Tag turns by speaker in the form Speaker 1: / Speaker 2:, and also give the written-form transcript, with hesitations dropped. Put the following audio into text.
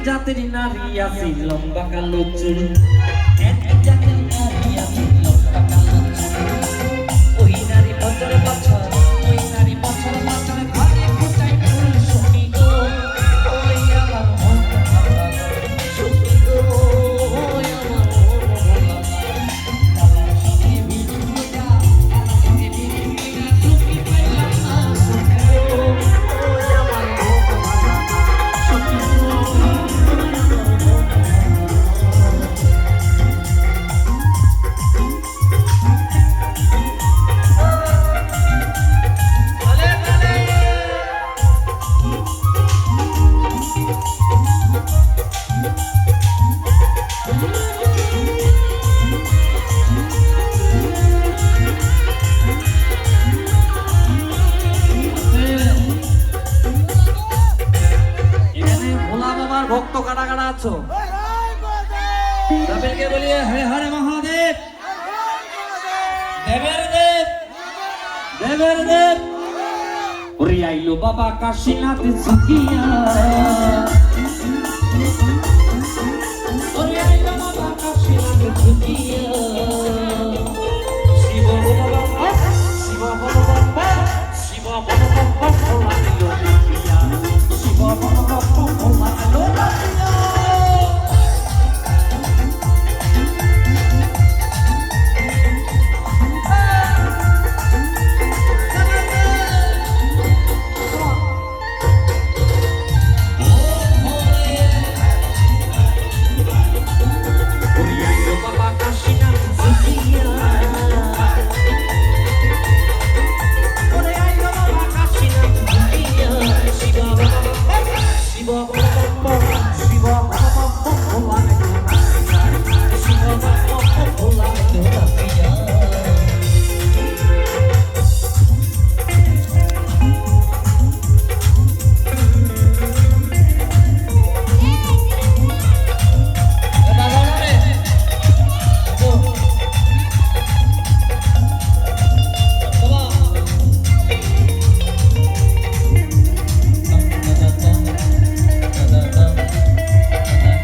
Speaker 1: জাতের নারী আছে লম্বা কালো চুল, এক জাতের নারী আছে লম্বা কালো চুল। ওই নারী বছর বছর, ওই নারী বছর বছর ঘরে ফুটায় ফুল সখী গো। ওই আমার মন ভালা সখী গো, ওই আমার মন ভালা। কালাশিনে ভিড় কইরা, কালাশিনে ভিড় কইরা সখী পাইলাম না সখী গো। ওই আমার মন ভালা সখী গো। ভক্ত কাটা কাটা আছো, তাদেরকে বলিয়ে হরে হরে মহাদেব, দেবের দেব, দেবের দেব। ওরে আইলো বাবা কাশীনাথ ঝুঁকিয়া।